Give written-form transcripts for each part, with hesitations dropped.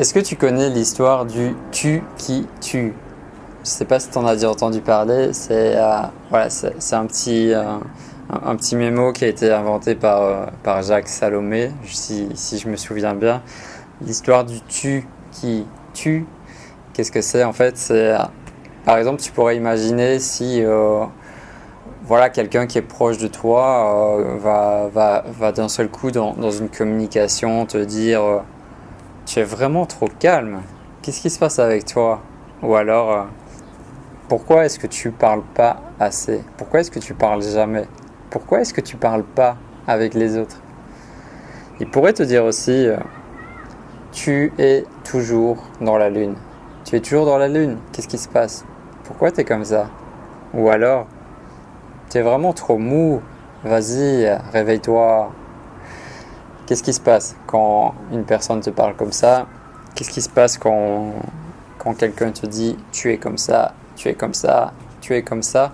Est-ce que tu connais l'histoire du tu qui tue? Je sais pas si tu en as déjà entendu parler. C'est un petit mémo qui a été inventé par Jacques Salomé, si je me souviens bien. L'histoire du tu qui tue, qu'est-ce que c'est en fait? Par exemple, tu pourrais imaginer si quelqu'un qui est proche de toi va d'un seul coup dans une communication te dire tu es vraiment trop calme. Qu'est-ce qui se passe avec toi? Ou alors, pourquoi est-ce que tu parles pas assez? Pourquoi est-ce que tu parles jamais? Pourquoi est-ce que tu parles pas avec les autres? Il pourrait te dire aussi, tu es toujours dans la lune. Tu es toujours dans la lune. Qu'est-ce qui se passe? Pourquoi tu es comme ça? Ou alors, tu es vraiment trop mou. Vas-y, réveille-toi. Qu'est-ce qui se passe quand une personne te parle comme ça? Qu'est-ce qui se passe quand quelqu'un te dit tu es comme ça, tu es comme ça, tu es comme ça?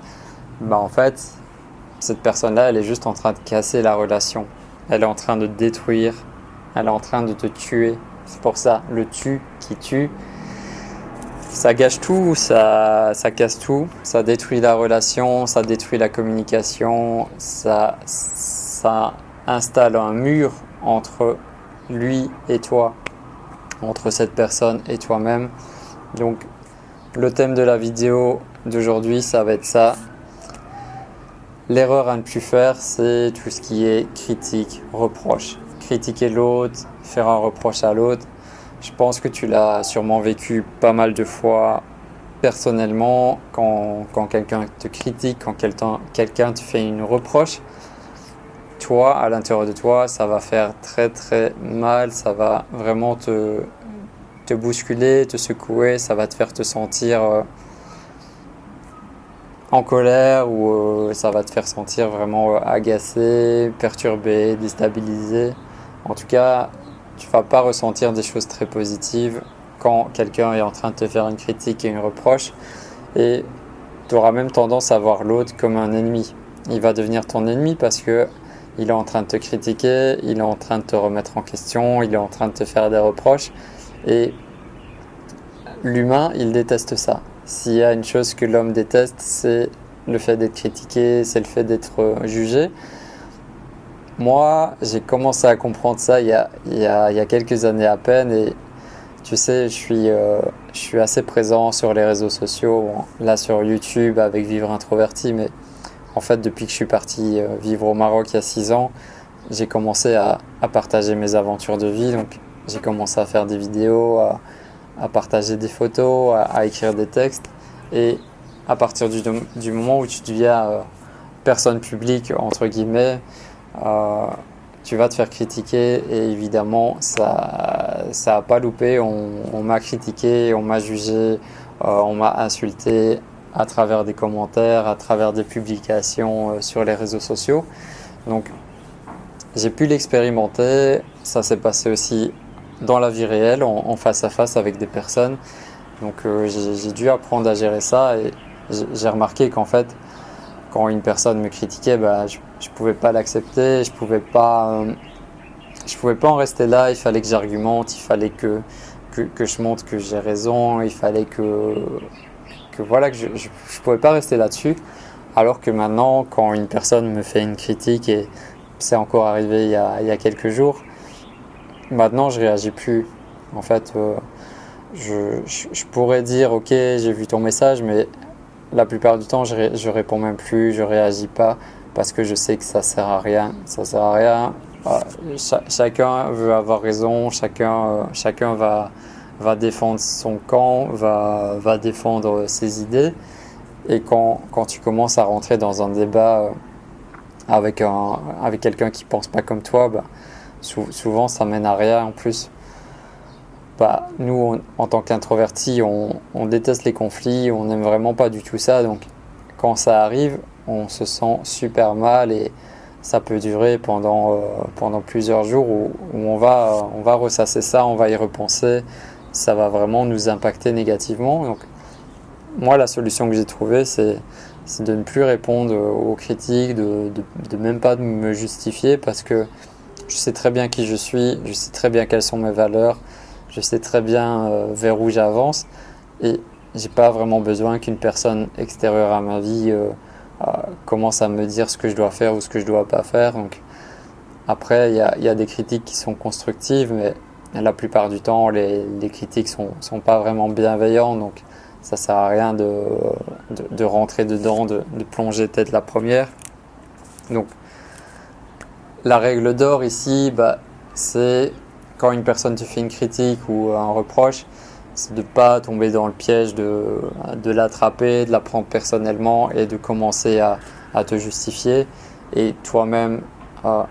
En fait, cette personne-là, elle est juste en train de casser la relation. Elle est en train de détruire, elle est en train de te tuer. C'est pour ça, le tu qui tue, ça gâche tout, ça casse tout, ça détruit la relation, ça détruit la communication, ça installe un mur entre lui et toi, entre cette personne et toi-même. Donc le thème de la vidéo d'aujourd'hui, ça va être ça. L'erreur à ne plus faire, c'est tout ce qui est critique, reproche. Critiquer l'autre, faire un reproche à l'autre. Je pense que tu l'as sûrement vécu pas mal de fois personnellement quand quelqu'un te critique, quand quelqu'un te fait une reproche. Toi, à l'intérieur de toi, ça va faire très très mal, ça va vraiment te bousculer, te secouer, ça va te faire te sentir en colère ou ça va te faire sentir vraiment agacé, perturbé, déstabilisé. En tout cas, tu vas pas ressentir des choses très positives quand quelqu'un est en train de te faire une critique et une reproche, et tu auras même tendance à voir l'autre comme un ennemi. Il va devenir ton ennemi parce que il est en train de te critiquer, il est en train de te remettre en question, il est en train de te faire des reproches. Et l'humain, il déteste ça. S'il y a une chose que l'homme déteste, c'est le fait d'être critiqué, c'est le fait d'être jugé. Moi, j'ai commencé à comprendre ça il y a quelques années à peine. Et tu sais, je suis assez présent sur les réseaux sociaux, là sur YouTube avec Vivre Introverti, mais en fait, depuis que je suis parti vivre au Maroc il y a 6 ans, j'ai commencé à partager mes aventures de vie. Donc, j'ai commencé à faire des vidéos, à partager des photos, à écrire des textes. Et à partir du moment où tu deviens personne publique, entre guillemets, tu vas te faire critiquer. Et évidemment, ça a pas loupé. On m'a critiqué, on m'a jugé, on m'a insulté à travers des commentaires, à travers des publications sur les réseaux sociaux. Donc, j'ai pu l'expérimenter. Ça s'est passé aussi dans la vie réelle, en face à face avec des personnes. Donc, j'ai dû apprendre à gérer ça, et j'ai remarqué qu'en fait, quand une personne me critiquait, je pouvais pas l'accepter, je pouvais pas en rester là. Il fallait que j'argumente, il fallait que je montre que j'ai raison, il fallait que je pouvais pas rester là-dessus. Alors que maintenant, quand une personne me fait une critique, et c'est encore arrivé il y a quelques jours, maintenant je réagis plus. En fait, je pourrais dire ok, j'ai vu ton message, mais la plupart du temps je réponds même plus, je réagis pas, parce que je sais que ça sert à rien. Ça sert à rien. Chacun veut avoir raison, chacun va défendre son camp, va défendre ses idées. Et quand tu commences à rentrer dans un débat avec quelqu'un qui pense pas comme toi, souvent ça mène à rien. En plus, nous, en tant qu'introvertis, on déteste les conflits, on n'aime vraiment pas du tout ça. Donc quand ça arrive, on se sent super mal, et ça peut durer pendant plusieurs jours où on va ressasser ça, on va y repenser. Ça va vraiment nous impacter négativement. Donc moi, la solution que j'ai trouvée, c'est de ne plus répondre aux critiques, de même pas me justifier, parce que je sais très bien qui je suis, je sais très bien quelles sont mes valeurs, je sais très bien vers où j'avance et j'ai pas vraiment besoin qu'une personne extérieure à ma vie commence à me dire ce que je dois faire ou ce que je dois pas faire. Donc après, il y a des critiques qui sont constructives, mais la plupart du temps, les critiques sont pas vraiment bienveillantes. Donc ça sert à rien de rentrer dedans, de plonger tête la première. Donc la règle d'or ici, c'est quand une personne te fait une critique ou un reproche, c'est de ne pas tomber dans le piège de l'attraper, de la prendre personnellement et de commencer à te justifier. Et toi-même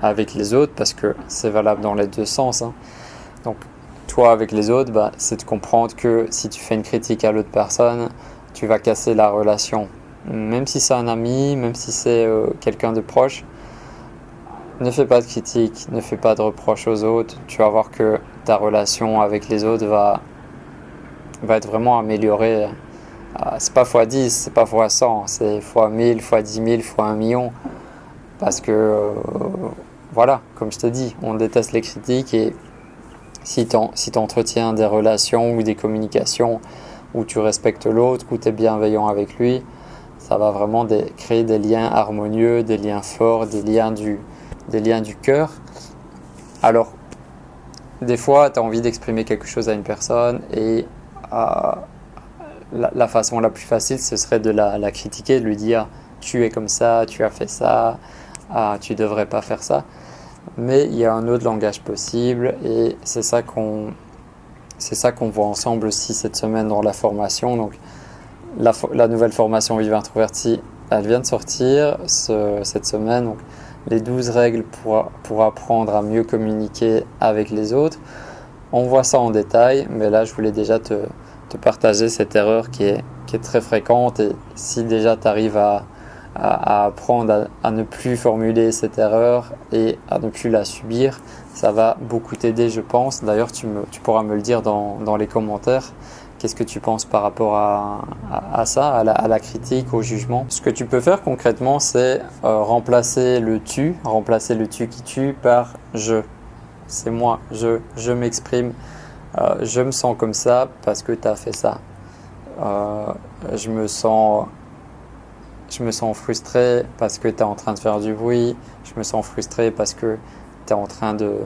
avec les autres, parce que c'est valable dans les deux sens. Hein. Donc toi avec les autres, c'est de comprendre que si tu fais une critique à l'autre personne, tu vas casser la relation. Même si c'est un ami, même si c'est quelqu'un de proche, ne fais pas de critique, ne fais pas de reproches aux autres. Tu vas voir que ta relation avec les autres va être vraiment améliorée. C'est pas x10, c'est pas x100, c'est x1000, x10 000, x1 million. Parce que, voilà, comme je te dis, on déteste les critiques et si tu entretiens des relations ou des communications où tu respectes l'autre, où tu es bienveillant avec lui, ça va vraiment créer des liens harmonieux, des liens forts, des liens du cœur. Alors, des fois, tu as envie d'exprimer quelque chose à une personne et la façon la plus facile, ce serait de la critiquer, de lui dire « tu es comme ça, tu as fait ça, tu ne devrais pas faire ça ». Mais il y a un autre langage possible et c'est ça qu'on voit ensemble aussi cette semaine dans la formation. Donc, la nouvelle formation Vive Introverti, elle vient de sortir cette semaine. Donc, les 12 règles pour apprendre à mieux communiquer avec les autres. On voit ça en détail, mais là, je voulais déjà te partager cette erreur qui est très fréquente. Et si déjà tu arrives à apprendre à ne plus formuler cette erreur et à ne plus la subir, ça va beaucoup t'aider, je pense. D'ailleurs, tu pourras me le dire dans les commentaires. Qu'est-ce que tu penses par rapport à ça, à la critique, au jugement? Ce que tu peux faire concrètement, c'est remplacer le tu qui tue par je. C'est moi, je m'exprime, je me sens comme ça parce que tu as fait ça. Je me sens frustré parce que tu es en train de faire du bruit. Je me sens frustré parce que tu es en train de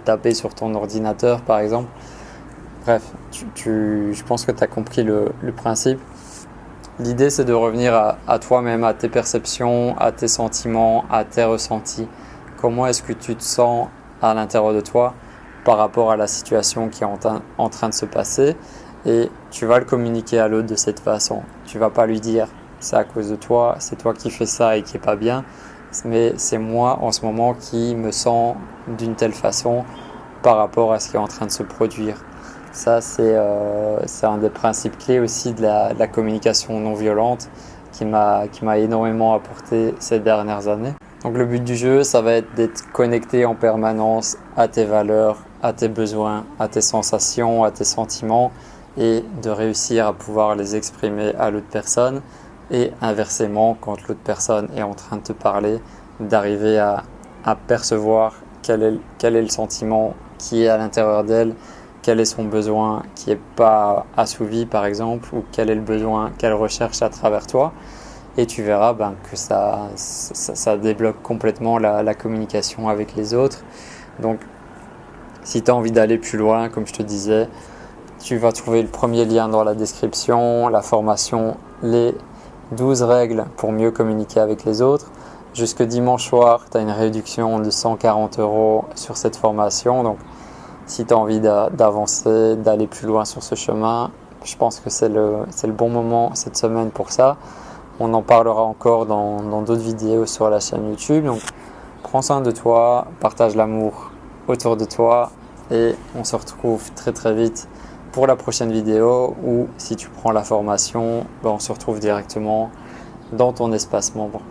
taper sur ton ordinateur, par exemple. Bref, je pense que tu as compris le principe. L'idée, c'est de revenir à toi-même, à tes perceptions, à tes sentiments, à tes ressentis. Comment est-ce que tu te sens à l'intérieur de toi par rapport à la situation qui est en train de se passer? Et tu vas le communiquer à l'autre de cette façon. Tu vas pas lui dire c'est à cause de toi, c'est toi qui fais ça et qui est pas bien, mais c'est moi en ce moment qui me sens d'une telle façon par rapport à ce qui est en train de se produire. Ça, c'est un des principes clés aussi de la communication non violente qui m'a énormément apporté ces dernières années. Donc le but du jeu, ça va être d'être connecté en permanence à tes valeurs, à tes besoins, à tes sensations, à tes sentiments et de réussir à pouvoir les exprimer à l'autre personne. Et inversement, quand l'autre personne est en train de te parler, d'arriver à percevoir quel est le sentiment qui est à l'intérieur d'elle, quel est son besoin qui n'est pas assouvi par exemple, ou quel est le besoin qu'elle recherche à travers toi. Et tu verras que ça débloque complètement la communication avec les autres. Donc si tu as envie d'aller plus loin, comme je te disais, tu vas trouver le premier lien dans la description, la formation, les 12 règles pour mieux communiquer avec les autres. Jusque dimanche soir, tu as une réduction de 140 € sur cette formation. Donc, si tu as envie d'avancer, d'aller plus loin sur ce chemin, je pense que c'est le bon moment cette semaine pour ça. On en parlera encore dans d'autres vidéos sur la chaîne YouTube. Donc, prends soin de toi, partage l'amour autour de toi et on se retrouve très très vite pour la prochaine vidéo ou si tu prends la formation, on se retrouve directement dans ton espace membre.